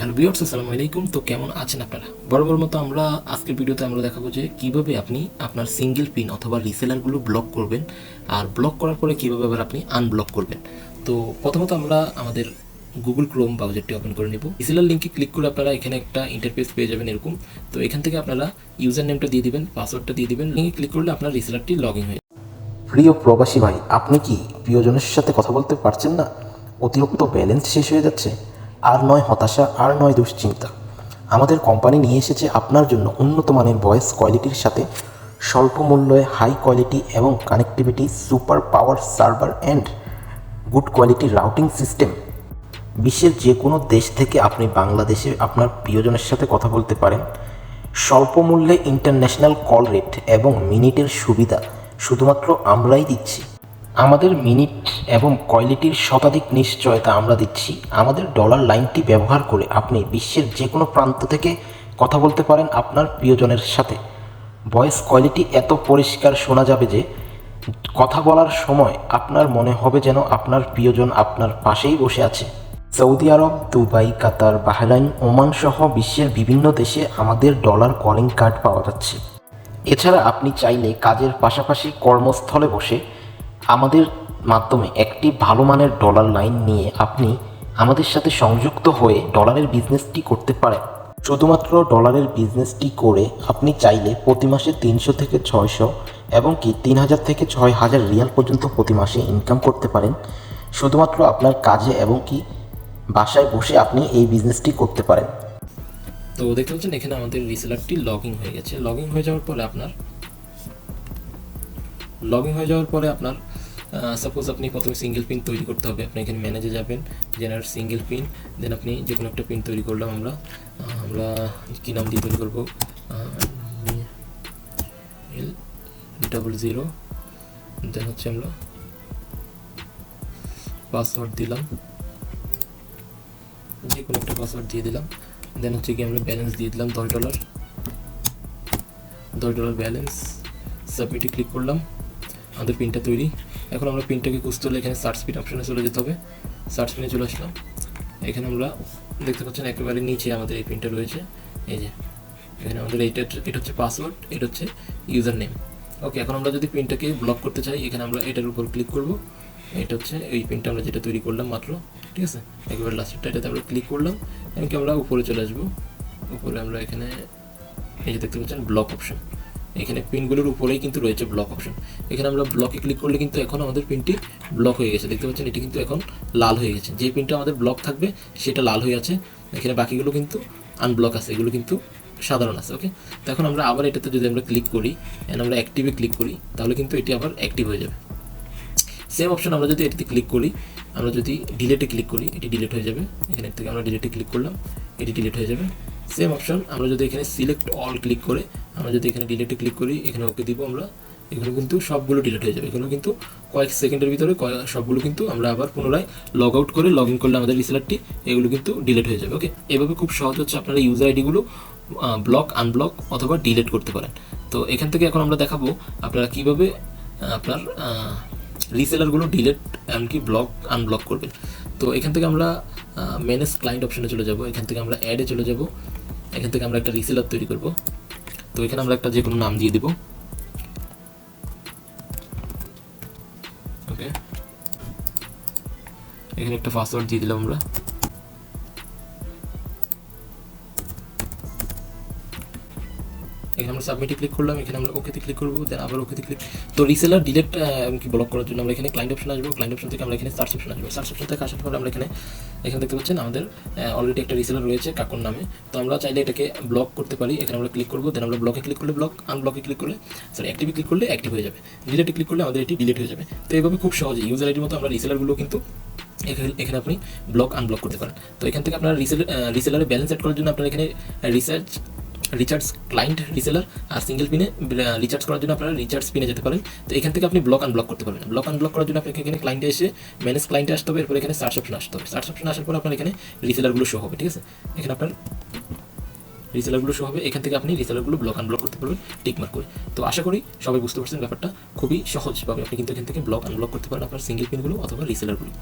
Hello viewers, আসসালামু আলাইকুম। তো কেমন আছেন আপনারা? বরাবর মতো আমরা আজকের ভিডিওতে আমরা দেখাবো যে কিভাবে আপনি আপনার সিঙ্গেল পিন অথবা রিসেলারগুলো ব্লক করবেন, আর ব্লক করার পরে কিভাবে আবার আপনি আনব্লক করবেন। তো প্রথমত আমরা আমাদের গুগল ক্রোম ব্রাউজারটি ওপেন করে নেব। রিসেলার লিঙ্কে ক্লিক করে আপনারা এখানে একটা ইন্টারফেস পেয়ে যাবেন এরকম। তো এখান থেকে আপনারা ইউজার নেমটা দিয়ে দিবেন, পাসওয়ার্ডটা দিয়ে দিবেন। লিঙ্কে ক্লিক করলে আপনার রিসেলারটি লগ ইন হয়ে। প্রিয় প্রবাসী ভাই, আপনি কি প্রিয়জনের সাথে কথা বলতে পারছেন না? অতিরিক্ত ব্যালেন্স শেষ হয়ে যাচ্ছে? আর নয় হতাশা, আর নয় দুশ্চিন্তা। আমাদের কোম্পানি নিয়ে এসেছে আপনার জন্য উন্নত মানের ভয়েস কোয়ালিটির সাথে স্বল্প মূল্যে হাই কোয়ালিটি এবং connectivity, super power server and good quality routing system. বিশ্বের যে কোনো দেশ থেকে আপনি বাংলাদেশে আপনার প্রিয়জনের সাথে কথা বলতে পারেন। স্বল্প মূল্যে ইন্টারন্যাশনাল কল রেট এবং মিনিটের সুবিধা শুধুমাত্র আমরাই দিচ্ছি। আমাদের মিনিট এবং কোয়ালিটির শতাধিক নিশ্চয়তা আমরা দিচ্ছি। আমাদের ডলার লাইনটি ব্যবহার করে আপনি বিশ্বের যে কোনো প্রান্ত থেকে কথা বলতে পারেন আপনার প্রিয়জনের সাথে। ভয়েস কোয়ালিটি এত পরিষ্কার শোনা যাবে যে কথা বলার সময় আপনার মনে হবে যেন আপনার প্রিয়জন আপনার পাশেই বসে আছে। সৌদি আরব, দুবাই, কাতার, বাহরাইন, ওমান সহ বিশ্বের বিভিন্ন দেশে আমাদের ডলার কলিং কার্ড পাওয়া যাচ্ছে। এছাড়া আপনি চাইলে কাজের পাশাপাশি কর্মস্থলে বসে আমাদের মাধ্যমে একটি ভালো মানের ডলার লাইন নিয়ে আপনি আমাদের সাথে সংযুক্ত হয়ে ডলারের বিজনেসটি করতে পারেন। শুধুমাত্র ডলারের বিজনেসটি করে আপনি চাইলে প্রতি মাসে 300 থেকে 600 এবং কি 3000 থেকে 6000 রিয়াল পর্যন্ত প্রতি মাসে ইনকাম করতে পারেন। শুধুমাত্র আপনার কাজে এবং কি বাসায় বসে আপনি এই বিজনেসটি করতে পারেন। তো দেখতে পাচ্ছেন এখানে আমাদের রিসেলারটি লগ ইন হয়ে গেছে। লগ ইন হয়ে যাওয়ার পরে আপনার সাপোজ আপনি প্রথমে সিঙ্গেল পিন তৈরি করতে হবে। আপনি এখানে ম্যানেজে যাবেন, জেনারেট সিঙ্গেল পিন, দেন আপনি যে কোনো একটা পিন তৈরি করলাম। আমরা কী নাম দিয়ে তৈরি করবো? 00, দেন হচ্ছে আমরা পাসওয়ার্ড দিলাম, যে কোনো একটা পাসওয়ার্ড দিয়ে দিলাম। দেন হচ্ছে কি আমরা ব্যালেন্স দিয়ে দিলাম $10 ব্যালেন্স। সাবমিটে ক্লিক করলাম, আমাদের পিনটা তৈরি। এখন আমরা পিনটাকে খুঁজতে হলে এখানে সার্চ পিন অপশানে চলে যেতে হবে। সার্চ পিনে চলে আসলাম। এখানে আমরা দেখতে পাচ্ছেন একেবারে নিচে আমাদের এই পিনটা রয়েছে। এই যে এখানে আমাদের এটা হচ্ছে পাসওয়ার্ড, এটা হচ্ছে ইউজার নেম। ওকে, এখন আমরা যদি পিনটাকে ব্লক করতে চাই, এখানে আমরা এটার উপর ক্লিক করব। এটা হচ্ছে এই পিনটা আমরা যেটা তৈরি করলাম মাত্র, ঠিক আছে? একেবারে লাস্টেরটা, এটাতে আমরা ক্লিক করলাম। এমনকি আমরা উপরে চলে আসবো। উপরে আমরা এখানে এই যে দেখতে পাচ্ছেন ব্লক অপশন, এখানে পিনগুলোর উপরেই কিন্তু রয়েছে ব্লক অপশন। এখানে আমরা ব্লকে ক্লিক করলে কিন্তু এখন আমাদের পিনটি ব্লক হয়ে গেছে। দেখতে পাচ্ছেন এটি কিন্তু এখন লাল হয়ে গেছে। যে পিনটা আমাদের ব্লক থাকবে সেটা লাল হয়ে আছে, এখানে বাকিগুলো কিন্তু আনব্লক আছে, এগুলো কিন্তু সাধারণ আছে। ওকে, তো এখন আমরা আবার এটাতে যদি আমরা ক্লিক করি, আমরা অ্যাক্টিভে ক্লিক করি, তাহলে কিন্তু এটি আবার অ্যাক্টিভ হয়ে যাবে। সেম অপশন আমরা যদি এটিতে ক্লিক করি, আমরা যদি ডিলেটে ক্লিক করি, এটি ডিলিট হয়ে যাবে। এখানে থেকে আমরা ডিলেটে ক্লিক করলাম, এটি ডিলিট হয়ে যাবে। সেম অপশন আমরা যদি এখানে সিলেক্ট অল ক্লিক করে আমরা যদি এখানে ডিলেটে ক্লিক করি, এখানে ওকে দিব আমরা, এগুলো কিন্তু সবগুলো ডিলিট হয়ে যাবে। এগুলো কিন্তু কয়েক সেকেন্ডের ভিতরে সবগুলো কিন্তু আমরা আবার পুনরায় লগ আউট করে লগ ইন করলে আমাদের রিসেলারটি এগুলো কিন্তু ডিলিট হয়ে যাবে। ওকে, এভাবে খুব সহজ হচ্ছে আপনারা ইউজার আইডিগুলো ব্লক, আনব্লক অথবা ডিলিট করতে পারেন। তো এখান থেকে এখন আমরা দেখাবো আপনারা কীভাবে আপনার রিসেলারগুলো ডিলিট এমনকি ব্লক, আনব্লক করবেন। তো এখান থেকে আমরা ম্যানেজ ক্লায়েন্ট অপশনে চলে যাব। এখান থেকে আমরা অ্যাডে চলে যাব। এখান থেকে আমরা একটা রিসেলার তৈরি করব। তো এখানে আমরা একটা যে কোনো নাম দিয়ে দিব। ওকে, এখানে একটা পাসওয়ার্ড দিয়ে দিলাম আমরা। এখানে আমরা সাবমিটে ক্লিক করলাম, এখানে আমরা ওকেতে ক্লিক করবো, দেন আবার ওকেতে ক্লিক। তো রিসেলার ডিলিট কি ব্লক করার জন্য আমরা এখানে ক্লায়েন্ট অপশন আসবো। ক্লায়েন্ট অপশন থেকে আমরা এখানে সার্চ অপশন আসবো। সার্চ অপশন থেকে আসার পরে আমরা এখানে দেখতে পাচ্ছেন আমাদের অলরেডি একটা রিসেলার রয়েছে কাকুর নামে। তো আমরা চাইলে এটাকে ব্লক করতে পারি। এখানে আমরা ক্লিক করবো, দেন আমরা ব্লকে ক্লিক করলে ব্লক, আনব্লকে ক্লিক করলে অ্যাক্টিভে ক্লিক করলে অ্যাক্টিভ হয়ে যাবে, ডিলিটে ক্লিক করলে আমাদের এটি ডিলিট হয়ে যাবে। তো এইভাবে খুব সহজে ইউজার আইডির মতো আমরা রিসেলারগুলো কিন্তু এখানে আপনি ব্লক, আনব্লক করতে পারেন। তো এখান থেকে আপনার রিসেলারের ব্যালেন্স অ্যাড করার জন্য আপনার এখানে রিচার্জ ক্লায়েন্ট রিসেলার, আর সিঙ্গেল পিনে রিচার্জ করার জন্য আপনারা রিচার্জ পিনে যেতে পারেন। তো এখান থেকে আপনি ব্লক, আনব্লক করতে পারবেন। ব্লক, আনব্লক করার জন্য আপনাকে এখানে ক্লায়েন্টে এসে ম্যানেজ ক্লায়েন্টে আসতে হবে। এরপর এখানে সার্চ অপশন আসতে হবে। সার্চ অপশন আসার পর আপনার এখানে রিসেলারগুলো শো হবে, ঠিক আছে? এখানে আপনার রিসেলারগুলো শো হবে। এখান থেকে আপনি রিসেলারগুলো ব্লক, আনব্লক করতে পারবেন টিকমার্ক করে। তো আশা করি সবাই বুঝতে পারছেন ব্যাপারটা। খুবই সহজভাবে আপনি কিন্তু এখান থেকে ব্লক, আনব্লক করতে পারেন আপনার সিঙ্গেল পিনগুলো অথবা রিসেলারগুলো।